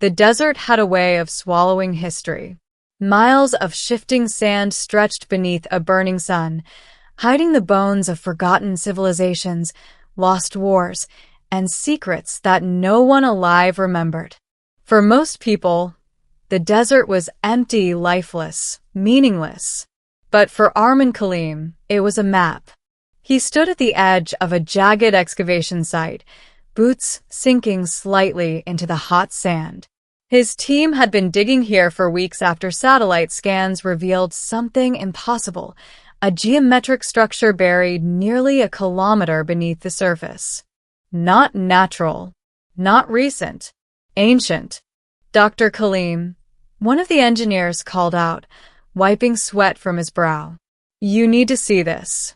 The desert had a way of swallowing history. Miles of shifting sand stretched beneath a burning sun, hiding the bones of forgotten civilizations, lost wars, and secrets that no one alive remembered. For most people, the desert was empty, lifeless, meaningless. But for Armin Kalim, it was a map. He stood at the edge of a jagged excavation site, boots sinking slightly into the hot sand. His team had been digging here for weeks after satellite scans revealed something impossible, a geometric structure buried nearly a kilometer beneath the surface. Not natural, not recent, ancient. Dr. Kalim, one of the engineers, called out, wiping sweat from his brow. You need to see this.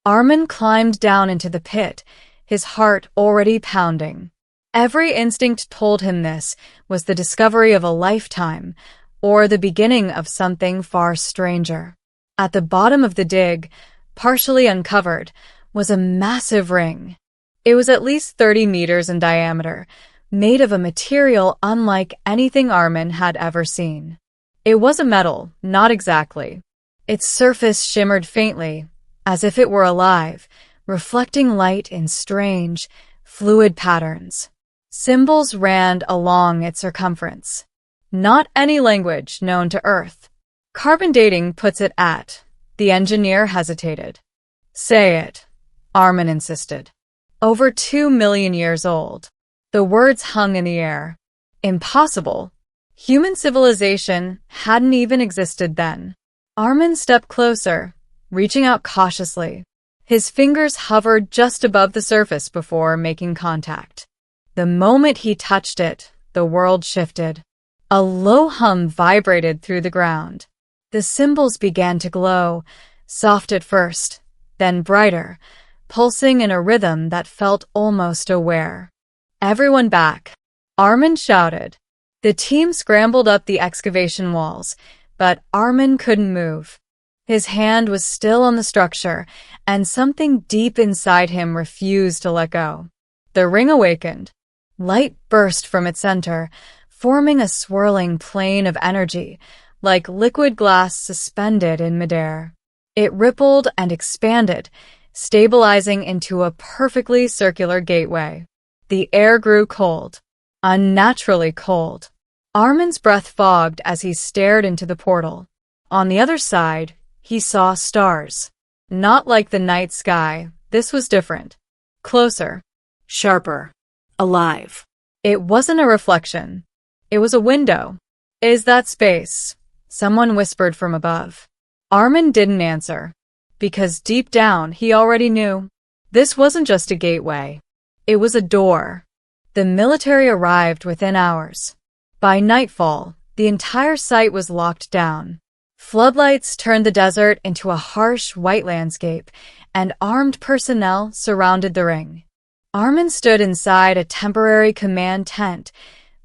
Armin climbed down into the pit, his heart already pounding. Every instinct told him this was the discovery of a lifetime, or the beginning of something far stranger. At the bottom of the dig, partially uncovered, was a massive ring. It was at least 30 meters in diameter, made of a material unlike anything Armin had ever seen. It was a metal, not exactly. Its surface shimmered faintly, as if it were alive, reflecting light in strange, fluid patterns. Symbols ran along its circumference. Not any language known to Earth. Carbon dating puts it at. The engineer hesitated. Say it, Armin insisted. Over 2 million years old. The words hung in the air. Impossible. Human civilization hadn't even existed then. Armin stepped closer, reaching out cautiously. His fingers hovered just above the surface before making contact. The moment he touched it, the world shifted. A low hum vibrated through the ground. The symbols began to glow, soft at first, then brighter, pulsing in a rhythm that felt almost aware. Everyone back, Armin shouted. The team scrambled up the excavation walls, but Armin couldn't move. His hand was still on the structure, and something deep inside him refused to let go. The ring awakened. Light burst from its center, forming a swirling plane of energy, like liquid glass suspended in midair. It rippled and expanded, stabilizing into a perfectly circular gateway. The air grew cold, unnaturally cold. Armin's breath fogged as he stared into the portal. On the other side, he saw stars. Not like the night sky, this was different. Closer, sharper. Alive. It wasn't a reflection. It was a window. Is that space? Someone whispered from above. Armin didn't answer, because deep down he already knew. This wasn't just a gateway. It was a door. The military arrived within hours. By nightfall, the entire site was locked down. Floodlights turned the desert into a harsh white landscape, and armed personnel surrounded the ring. Armin stood inside a temporary command tent,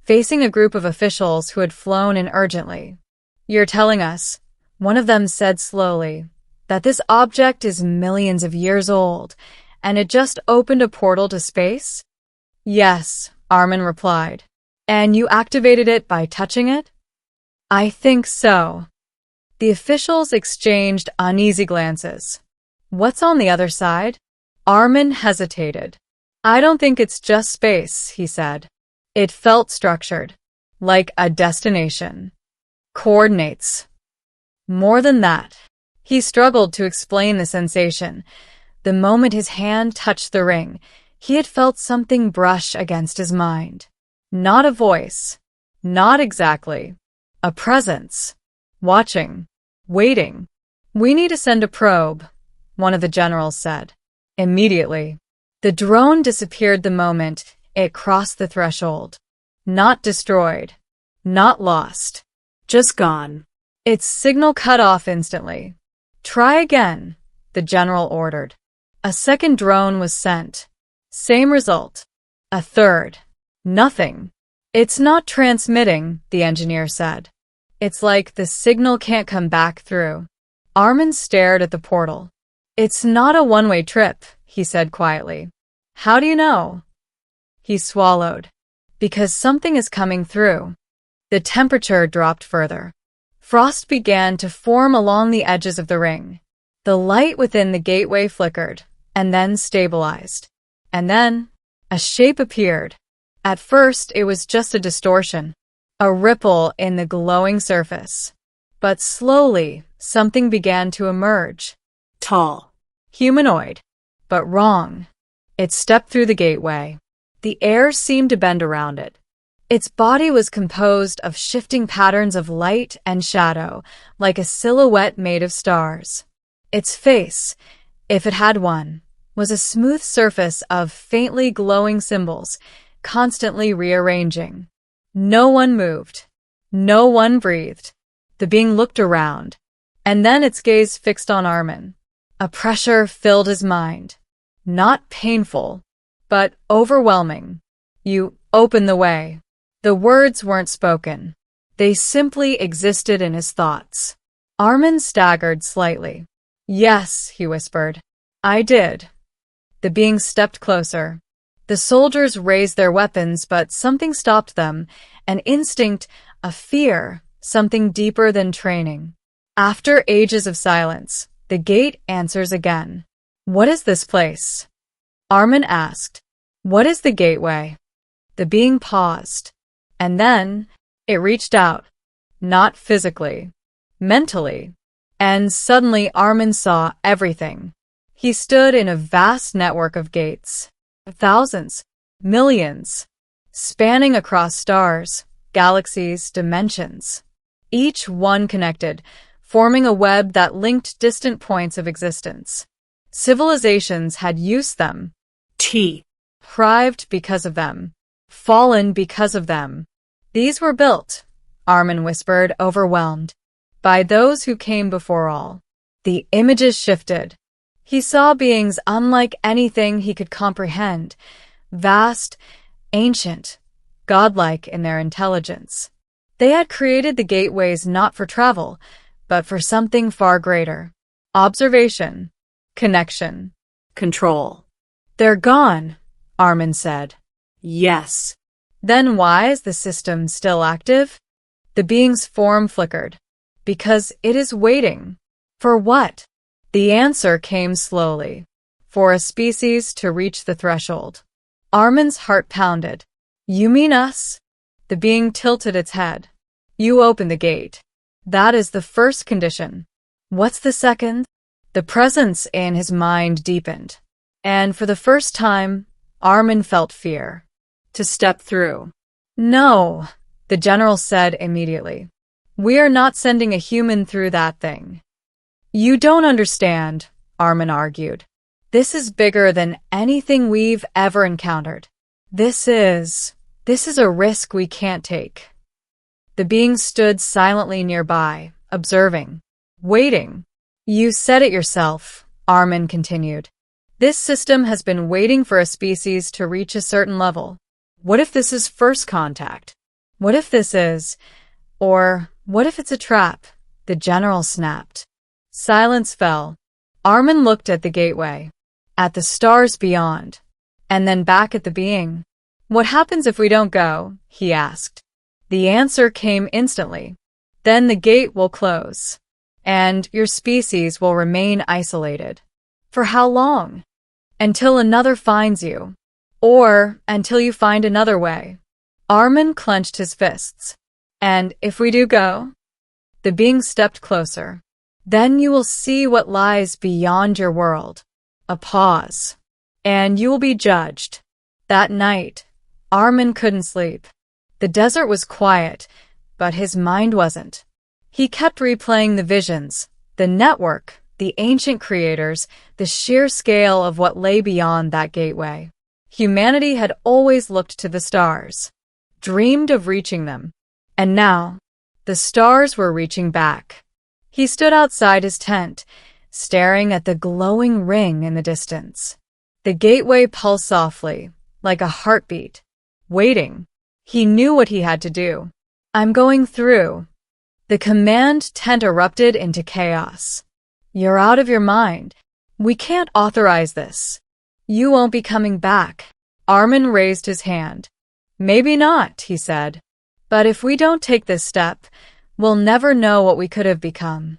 facing a group of officials who had flown in urgently. You're telling us, one of them said slowly, that this object is millions of years old, and it just opened a portal to space? Yes, Armin replied. And you activated it by touching it? I think so. The officials exchanged uneasy glances. What's on the other side? Armin hesitated. I don't think it's just space, he said. It felt structured, like a destination. Coordinates. More than that. He struggled to explain the sensation. The moment his hand touched the ring, he had felt something brush against his mind. Not a voice. Not exactly. A presence. Watching. Waiting. We need to send a probe, one of the generals said. Immediately. The drone disappeared the moment it crossed the threshold. Not destroyed. Not lost. Just gone. Its signal cut off instantly. Try again, the general ordered. A second drone was sent. Same result. A third. Nothing. It's not transmitting, the engineer said. It's like the signal can't come back through. Armin stared at the portal. It's not a one-way trip, he said quietly. How do you know? He swallowed. because something is coming through. The temperature dropped further. Frost began to form along the edges of the ring. The light within the gateway flickered, and then stabilized. And then, a shape appeared. At first, it was just a distortion, a ripple in the glowing surface. But slowly, something began to emerge. Tall. Humanoid. But wrong. It stepped through the gateway. The air seemed to bend around it. Its body was composed of shifting patterns of light and shadow, like a silhouette made of stars. Its face, if it had one, was a smooth surface of faintly glowing symbols, constantly rearranging. No one moved. No one breathed. The being looked around, and then its gaze fixed on Armin. A pressure filled his mind. Not painful, but overwhelming. You open the way. The words weren't spoken. They simply existed in his thoughts. Armin staggered slightly. Yes, he whispered. I did. The being stepped closer. The soldiers raised their weapons, but something stopped them. An instinct, a fear, something deeper than training. After ages of silence, the gate answers again. What is this place? Armin asked. What is the gateway? The being paused. And then, it reached out. Not physically. Mentally. And suddenly Armin saw everything. He stood in a vast network of gates. Thousands. Millions. Spanning across stars, galaxies, dimensions. Each one connected, forming a web that linked distant points of existence. Civilizations had used them. Thrived because of them. Fallen because of them. These were built, Armin whispered, overwhelmed, by those who came before all. The images shifted. He saw beings unlike anything he could comprehend, vast, ancient, godlike in their intelligence. They had created the gateways not for travel, but for something far greater. Observation, connection, Control. They're gone, Armin said. Yes. Then why is the system still active? The being's form flickered. Because it is waiting. For what? The answer came slowly. For a species to reach the threshold. Armin's heart pounded. You mean us? The being tilted its head. You open the gate. That is the first condition. What's the second? The presence in his mind deepened. And for the first time, Armin felt fear. To step through. No, the general said immediately. We are not sending a human through that thing. You don't understand, Armin argued. This is bigger than anything we've ever encountered. This is a risk we can't take. The being stood silently nearby, observing, waiting. You said it yourself, Armin continued. This system has been waiting for a species to reach a certain level. What if this is first contact? What if this is, or what if it's a trap? The general snapped. Silence fell. Armin looked at the gateway, at the stars beyond, and then back at the being. What happens if we don't go? He asked. The answer came instantly. Then the gate will close, and your species will remain isolated. For how long? Until another finds you, or until you find another way. Armin clenched his fists. And if we do go? The being stepped closer. Then you will see what lies beyond your world. A pause. And you will be judged. That night, Armin couldn't sleep. The desert was quiet, but his mind wasn't. He kept replaying the visions, the network, the ancient creators, the sheer scale of what lay beyond that gateway. Humanity had always looked to the stars, dreamed of reaching them. And now, the stars were reaching back. He stood outside his tent, staring at the glowing ring in the distance. The gateway pulsed softly, like a heartbeat, waiting. He knew what he had to do. I'm going through. The command tent erupted into chaos. You're out of your mind. We can't authorize this. You won't be coming back. Armin raised his hand. Maybe not, he said. But if we don't take this step, we'll never know what we could have become.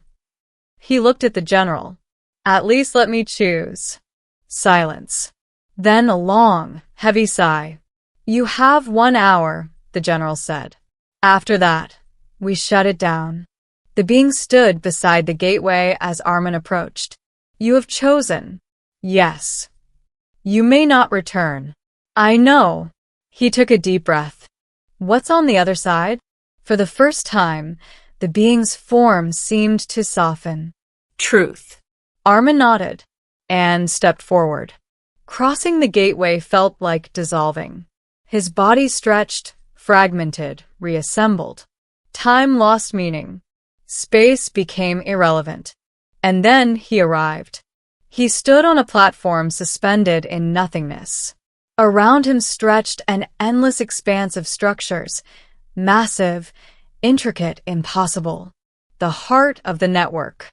He looked at the general. At least let me choose. Silence. Then a long, heavy sigh. You have 1 hour, the general said. After that, we shut it down. The being stood beside the gateway as Armin approached. You have chosen. Yes. You may not return. I know. He took a deep breath. What's on the other side? For the first time, the being's form seemed to soften. Truth. Armin nodded and stepped forward. Crossing the gateway felt like dissolving. His body stretched, fragmented, reassembled. Time lost meaning. Space became irrelevant. And then he arrived. He stood on a platform suspended in nothingness. Around him stretched an endless expanse of structures, massive, intricate, impossible. The heart of the network.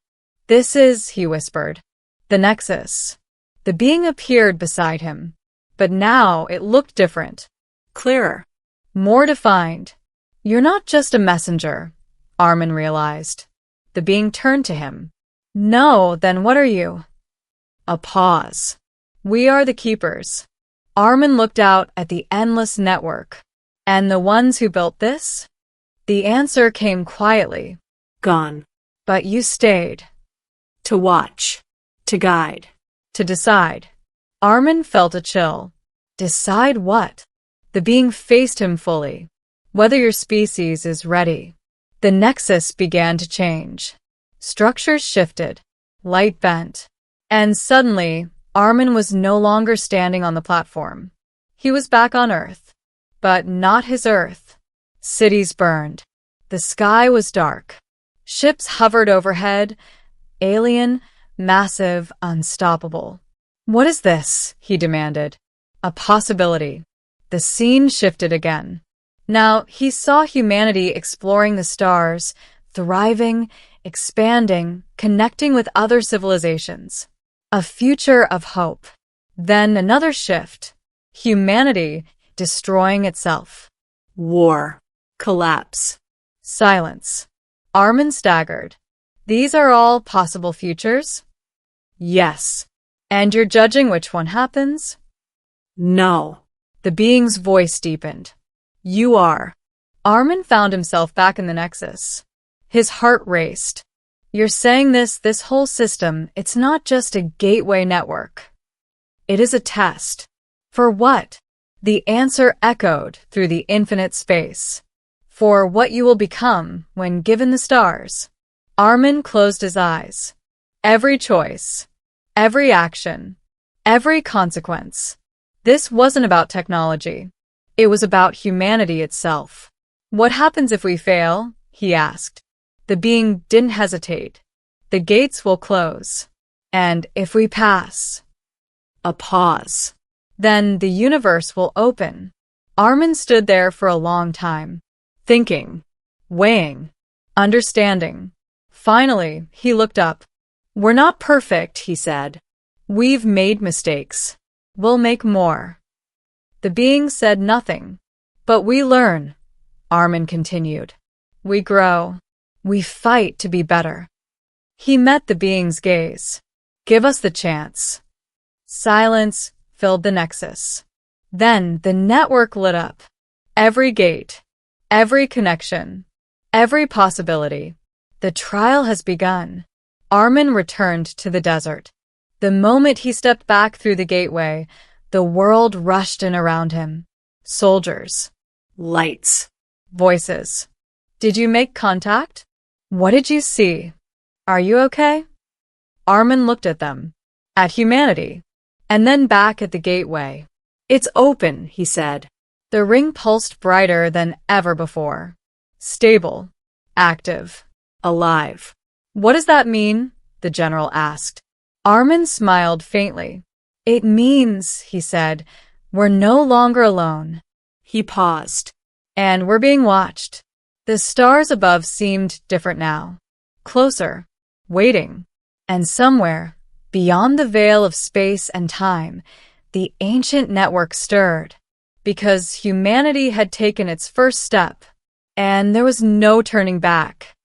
This is, he whispered, the Nexus. The being appeared beside him, but now it looked different. Clearer. More defined. You're not just a messenger, Armin realized. The being turned to him. No, then what are you? A pause. We are the keepers. Armin looked out at the endless network. And the ones who built this? The answer came quietly. Gone. But you stayed. To watch. To guide. To decide. Armin felt a chill. Decide what? The being faced him fully. Whether your species is ready. The Nexus began to change. Structures shifted. Light bent. And suddenly, Armin was no longer standing on the platform. He was back on Earth. But not his Earth. Cities burned. The sky was dark. Ships hovered overhead. Alien, massive, unstoppable. What is this? He demanded. A possibility. The scene shifted again. Now he saw humanity exploring the stars, thriving, expanding, connecting with other civilizations. A future of hope. Then another shift. Humanity destroying itself. War. Collapse. Silence. Armin staggered. These are all possible futures? Yes. And you're judging which one happens? No. The being's voice deepened. You are. Armin found himself back in the Nexus. His heart raced. You're saying this whole system, it's not just a gateway network. It is a test. For what? The answer echoed through the infinite space. For what you will become when given the stars. Armin closed his eyes. Every choice, every action, every consequence. This wasn't about technology. It was about humanity itself. What happens if we fail? He asked. The being didn't hesitate. The gates will close. And if we pass? A pause. Then the universe will open. Armin stood there for a long time, thinking, weighing, understanding. Finally, he looked up. We're not perfect, he said. We've made mistakes. We'll make more. The being said nothing. But we learn, Armin continued. We grow. We fight to be better. He met the being's gaze. Give us the chance. Silence filled the Nexus. Then the network lit up. Every gate, every connection, every possibility. The trial has begun. Armin returned to the desert. The moment he stepped back through the gateway, the world rushed in around him. Soldiers. Lights. Voices. Did you make contact? What did you see? Are you okay? Armin looked at them. At humanity. And then back at the gateway. It's open, he said. The ring pulsed brighter than ever before. Stable. Active. Alive. What does that mean? The general asked. Armin smiled faintly. It means, he said, we're no longer alone. He paused. And we're being watched. The stars above seemed different now. Closer. Waiting. And somewhere, beyond the veil of space and time, the ancient network stirred. because humanity had taken its first step, and there was no turning back.